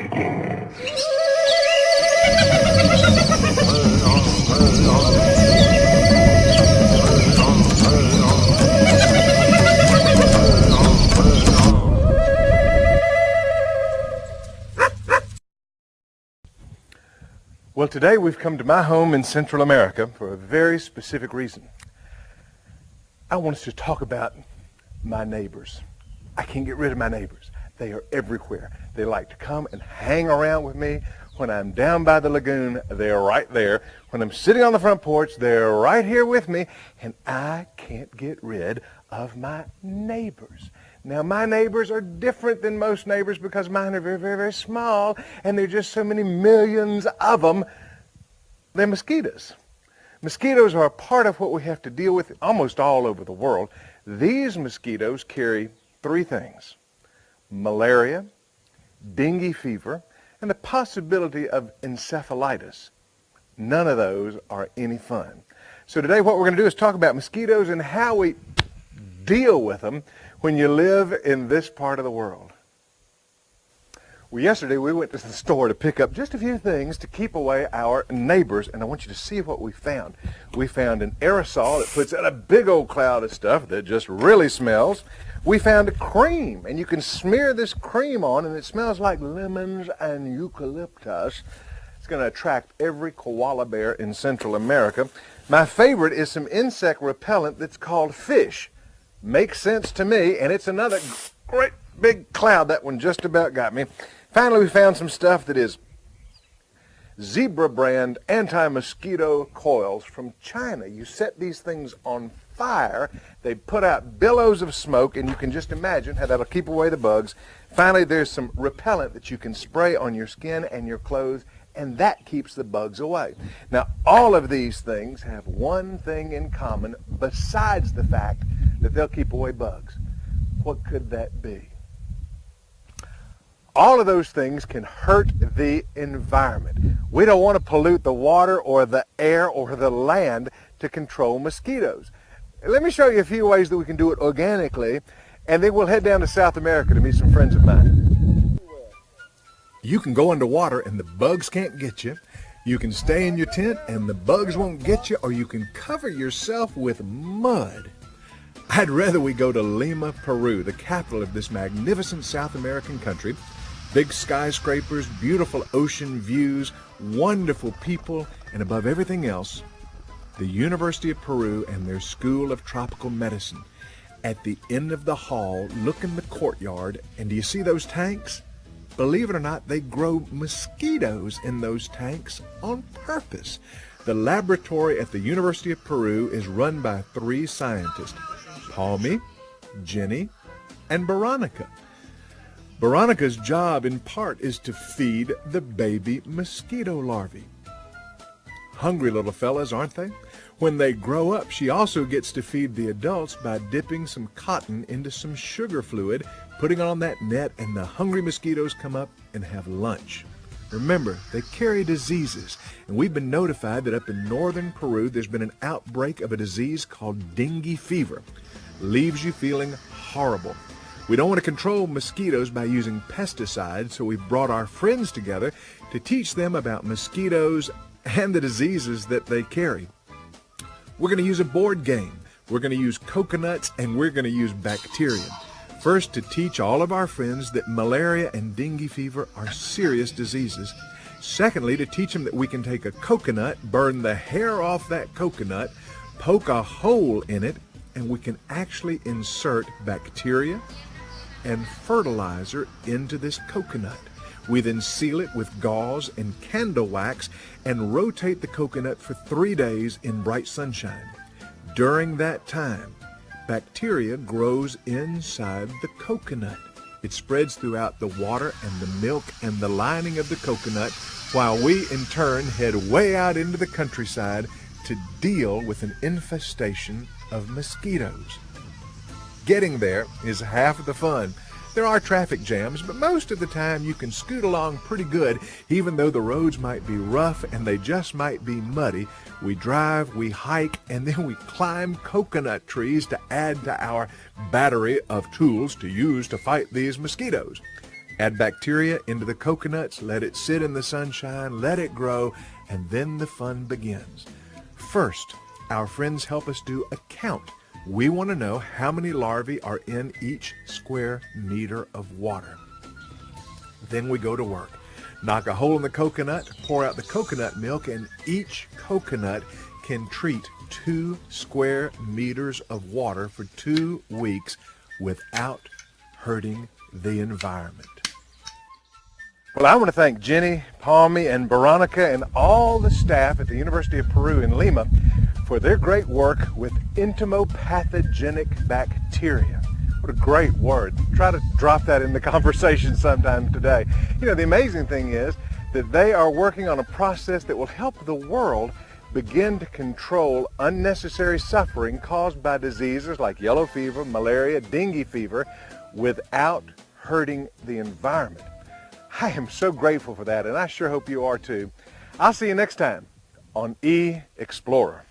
Well, today we've come to my home in Central America for a very specific reason. I want us to talk about my neighbors. I can't get rid of my neighbors. They are everywhere. They like to come and hang around with me. When I'm down by the lagoon, they're right there. When I'm sitting on the front porch, they're right here with me. And I can't get rid of my neighbors. Now, my neighbors are different than most neighbors because mine are very, very, very small, and there are just so many millions of them. They're mosquitoes. Mosquitoes are a part of what we have to deal with almost all over the world. These mosquitoes carry three things: malaria, dengue fever, and the possibility of encephalitis. None of those are any fun. So today what we're going to do is talk about mosquitoes and how we deal with them when you live in this part of the world. Well, yesterday we went to the store to pick up just a few things to keep away our neighbors, and I want you to see what we found. We found an aerosol that puts out a big old cloud of stuff that just really smells. We found a cream, and you can smear this cream on, and it smells like lemons and eucalyptus. It's going to attract every koala bear in Central America. My favorite is some insect repellent that's called fish. Makes sense to me, and it's another great big cloud. That one just about got me. Finally, we found some stuff that is Zebra brand anti-mosquito coils from China. You set these things on fire, they put out billows of smoke, and you can just imagine how that'll keep away the bugs. Finally, there's some repellent that you can spray on your skin and your clothes, and that keeps the bugs away. Now, all of these things have one thing in common besides the fact that they'll keep away bugs. What could that be? All of those things can hurt the environment. We don't want to pollute the water or the air or the land to control mosquitoes. Let me show you a few ways that we can do it organically, and then we'll head down to South America to meet some friends of mine. You can go underwater and the bugs can't get you. You can stay in your tent and the bugs won't get you, or you can cover yourself with mud. I'd rather we go to Lima, Peru, the capital of this magnificent South American country. Big skyscrapers, beautiful ocean views, wonderful people, and above everything else, the University of Peru and their School of Tropical Medicine. At the end of the hall, look in the courtyard, and do you see those tanks? Believe it or not, they grow mosquitoes in those tanks on purpose. The laboratory at the University of Peru is run by three scientists: Palmy, Jenny, and Veronica. Veronica's job, in part, is to feed the baby mosquito larvae. Hungry little fellas, aren't they? When they grow up, she also gets to feed the adults by dipping some cotton into some sugar fluid, putting it on that net, and the hungry mosquitoes come up and have lunch. Remember, they carry diseases, and we've been notified that up in northern Peru there's been an outbreak of a disease called dengue fever. Leaves you feeling horrible. We don't want to control mosquitoes by using pesticides, so we've brought our friends together to teach them about mosquitoes and the diseases that they carry. We're going to use a board game. We're going to use coconuts, and we're going to use bacteria. First, to teach all of our friends that malaria and dengue fever are serious diseases. Secondly, to teach them that we can take a coconut, burn the hair off that coconut, poke a hole in it, and we can actually insert bacteria and fertilizer into this coconut. We then seal it with gauze and candle wax and rotate the coconut for 3 days in bright sunshine. During that time, bacteria grows inside the coconut. It spreads throughout the water and the milk and the lining of the coconut, while we in turn head way out into the countryside to deal with an infestation of mosquitoes. Getting there is half of the fun. There are traffic jams, but most of the time you can scoot along pretty good, even though the roads might be rough and they just might be muddy. We drive, we hike, and then we climb coconut trees to add to our battery of tools to use to fight these mosquitoes. Add bacteria into the coconuts, let it sit in the sunshine, let it grow, and then the fun begins. First, our friends help us do a count. We want to know how many larvae are in each square meter of water. Then we go to work. Knock a hole in the coconut, pour out the coconut milk, and each coconut can treat 2 square meters of water for 2 weeks without hurting the environment. Well, I want to thank Jenny, Palmy, and Veronica and all the staff at the University of Peru in Lima for their great work with entomopathogenic bacteria. What a great word. Try to drop that in the conversation sometime today. You know, the amazing thing is that they are working on a process that will help the world begin to control unnecessary suffering caused by diseases like yellow fever, malaria, dengue fever without hurting the environment. I am so grateful for that, and I sure hope you are too. I'll see you next time on eXplorer.